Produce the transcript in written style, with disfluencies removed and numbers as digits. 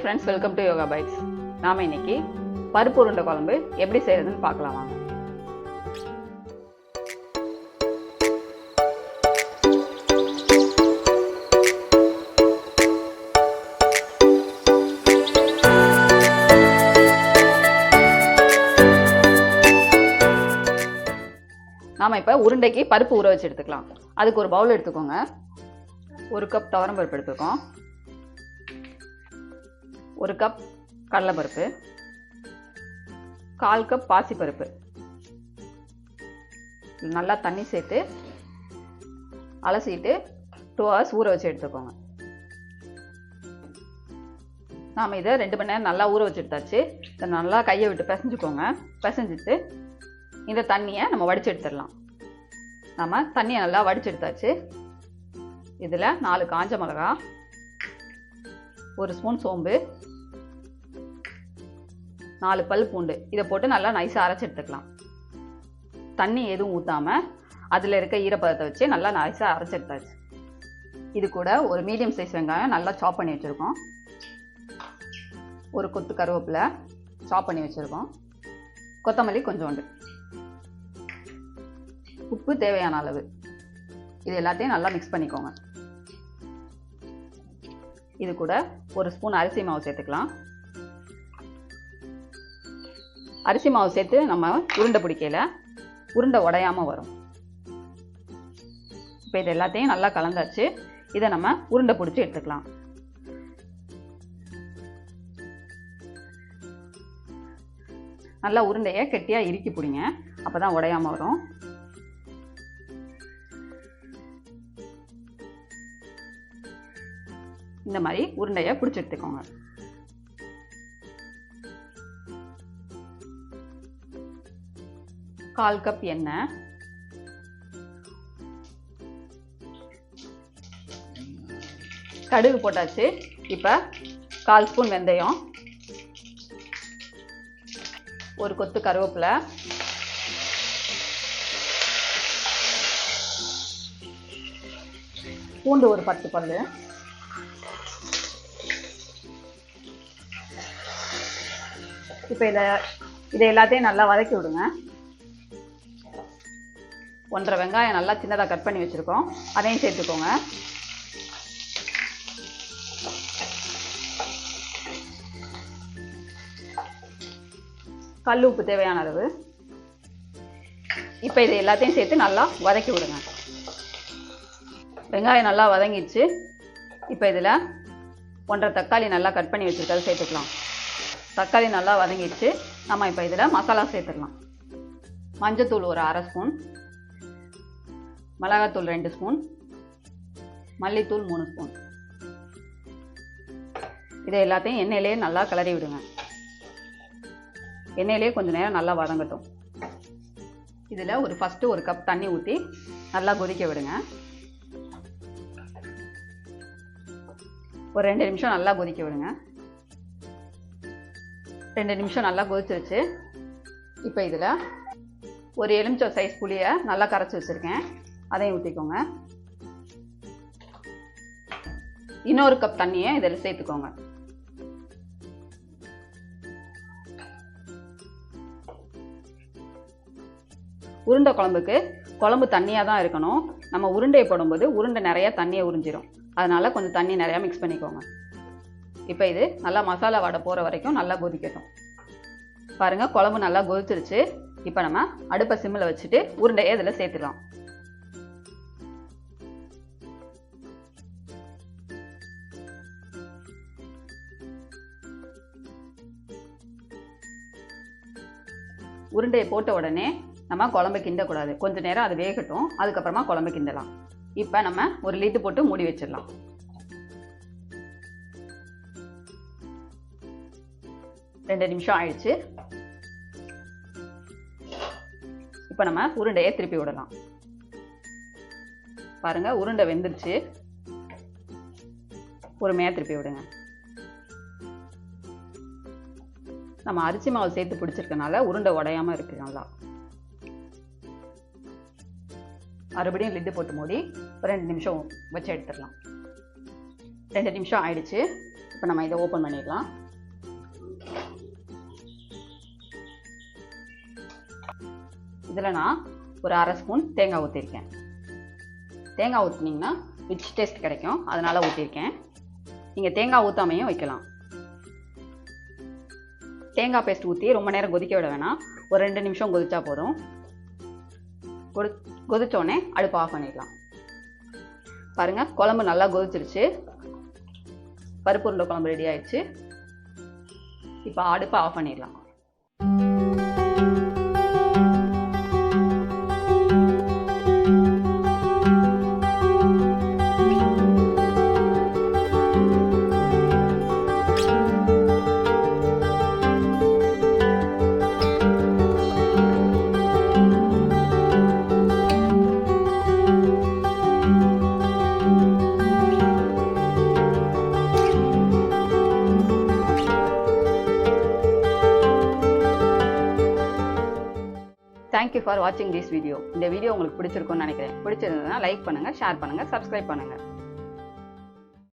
Hi friends, welcome to Yoga Bites. நாம இன்னைக்கு பருப்பு உருண்டை குழம்பு எப்படி செய்யறதுன்னு பார்க்கலாம் வாங்க. நாம இப்ப உருண்டைக்கு பருப்பு ஊற வச்சு எடுத்துக்கலாம். அதுக்கு ஒரு பவுல் எடுத்துக்கோங்க. 1 கப் துவரம் பருப்பு எடுத்துக்கோம். 1 கப் கடலைப்பருப்பு, 1/4 கப் பாசிப்பருப்பு. நல்லா தண்ணி சேர்த்து அலசிட்டு 2 hours ஊற வச்சு எடுத்துக்கோங்க. நாம் இதை 2 மணி நேரம் நல்லா ஊற வச்சு எடுத்தாச்சு. இதை நல்லா கையை விட்டு பிசைஞ்சுக்கோங்க. பிசைஞ்சிட்டு இந்த தண்ணியை நம்ம வடித்து எடுத்துடலாம். நம்ம தண்ணியை நல்லா வடித்து எடுத்தாச்சு. இதில் 4 காஞ்ச மிளகா, 1 ஸ்பூன் சோம்பு, 4 பல் பூண்டு இதை போட்டு நல்லா நைஸாக அரைச்சி எடுத்துக்கலாம். தண்ணி எதுவும் ஊற்றாமல் அதில் இருக்க ஈரப்பதத்தை வச்சு நல்லா நைஸாக அரைச்சி எடுத்தாச்சு. இது கூட ஒரு மீடியம் சைஸ் வெங்காயம் நல்லா சாப் பண்ணி வச்சுருக்கோம். 1 கொத்து கருவேப்பிலை சாப் பண்ணி வச்சுருக்கோம். கொத்தமல்லி கொஞ்சோண்டு, உப்பு தேவையான அளவு. இது எல்லாத்தையும் நல்லா மிக்ஸ் பண்ணிக்கோங்க. இது கூட 1 ஸ்பூன் அரிசி மாவு சேர்த்துக்கலாம். அரிசி மாவு சேர்த்து நம்ம உருண்டை பிடிக்கல, உருண்டை உடையாமல் வரும். இப்போ இது எல்லாத்தையும் நல்லா கலந்தாச்சு. இதை நம்ம உருண்டை பிடிச்சி எடுத்துக்கலாம். நல்லா உருண்டையை கெட்டியாக இறுக்கி பிடிங்க, அப்போ தான் உடையாமல் வரும். இந்த மாதிரி உருண்டையை பிடிச்சி எடுத்துக்கோங்க. கால் கப் எண்ணெய், கடுகு போட்டாச்சு. இப்போ 1/4 ஸ்பூன் வெந்தயம், 1 கொத்து கருவேப்பிலை, பூண்டு ஒரு 10 பல்லு, இப்போ இதை எல்லாத்தையும் நல்லா வதக்கி விடுங்க. 1.5 வெங்காயம் நல்லா சின்னதாக கட் பண்ணி வச்சுருக்கோம், அதையும் சேர்த்துக்கோங்க. கல் உப்பு தேவையான அளவு. இப்போ இதை எல்லாத்தையும் சேர்த்து நல்லா வதக்கி விடுங்க. வெங்காயம் நல்லா வதங்கிடுச்சு. இப்போ இதில் 1.5 தக்காளி நல்லா கட் பண்ணி வச்சுருக்கது சேர்த்துக்கலாம். தக்காளி நல்லா வதங்கிடுச்சு. நம்ம இப்போ இதில் மசாலா சேர்த்துடலாம். மஞ்சத்தூள் ஒரு 1/2 ஸ்பூன், மிளகாத்தூள் 2 ஸ்பூன், மல்லித்தூள் 3 ஸ்பூன். இதை எல்லாத்தையும் எண்ணெயிலே நல்லா கிளறி விடுங்க. எண்ணெயிலே கொஞ்சம் நேரம் நல்லா வதங்கட்டும். இதில் ஃபஸ்ட்டு 1 கப் தண்ணி ஊற்றி நல்லா கொதிக்க விடுங்க. ஒரு 2 நிமிஷம் நல்லா கொதிக்க விடுங்க. 2 நிமிஷம் நல்லா கொதிச்சிருச்சு. இப்போ இதில் ஒரு எலுமிச்சை சைஸ் புளியை நல்லா கரைச்சி வச்சுருக்கேன், அதையும் ஊற்றிக்கோங்க. இன்னொரு கப் தண்ணியை இதில் சேர்த்துக்கோங்க. உருண்டை குழம்புக்கு குழம்பு தண்ணியாக தான் இருக்கணும். நம்ம உருண்டையை போடும்போது உருண்டை நிறையா தண்ணியை உறிஞ்சிரும். அதனால் கொஞ்சம் தண்ணி நிறையா மிக்ஸ் பண்ணிக்கோங்க. இப்போ இது நல்லா மசாலா வடை போகிற வரைக்கும் நல்லா கொதிக்கட்டும். பாருங்கள், குழம்பு நல்லா கொதிச்சிருச்சு. இப்போ நம்ம அடுப்பை சிம்மில் வச்சுட்டு உருண்டையை இதில் சேர்த்துக்கலாம். உருண்டையை போட்ட உடனே நம்ம குழம்பு கிண்டக்கூடாது. கொஞ்சம் நேரம் அது வேகட்டும், அதுக்கப்புறமா குழம்பு கிண்டலாம். இப்போ நம்ம ஒரு லிட்டு போட்டு மூடி வச்சிடலாம். ரெண்டு நிமிஷம் ஆயிடுச்சு. இப்போ நம்ம உருண்டையை திருப்பி விடலாம். பாருங்க, உருண்டை வெந்துருச்சு. பொறுமையாக திருப்பி விடுங்க. நம்ம அரிசி மாவு சேர்த்து பிடிச்சிருக்கனால உருண்டை உடையாம இருக்கு. நல்லா மறுபடியும் லிட்டு போட்டு மூடி 2 நிமிஷம் வச்சு எடுத்துடலாம். 2 நிமிஷம் ஆயிடுச்சு. இப்போ நம்ம இதை ஓப்பன் பண்ணிடலாம். இதில் நான் ஒரு 1/2 ஸ்பூன் தேங்காய் ஊற்றிருக்கேன். தேங்காய் ஊற்றினீங்கன்னா ரிச் டேஸ்ட் கிடைக்கும், அதனால் ஊற்றிருக்கேன். நீங்கள் தேங்காய் ஊற்றாமையும் வைக்கலாம். தேங்காய் பேஸ்ட் ஊற்றி ரொம்ப நேரம் கொதிக்க விட வேணாம், ஒரு 2 நிமிஷம் கொதிச்சா போதும். கொதிச்சோடனே அடுப்பு ஆஃப் பண்ணிடலாம். பாருங்கள், குழம்பு நல்லா கொதிச்சிருச்சு. பருப்பு உருண்டை குழம்பு ரெடி ஆயிடுச்சு. இப்போ அடுப்பை ஆஃப் பண்ணிடலாம். Thank you for watching this video. இந்த வீடியோ உங்களுக்கு பிடிச்சிருக்கும்னு நினைக்கிறேன். பிடிச்சிருந்ததுன்னா லைக் பண்ணுங்கள், ஷேர் பண்ணுங்கள், சப்ஸ்கிரைப் பண்ணுங்கள்.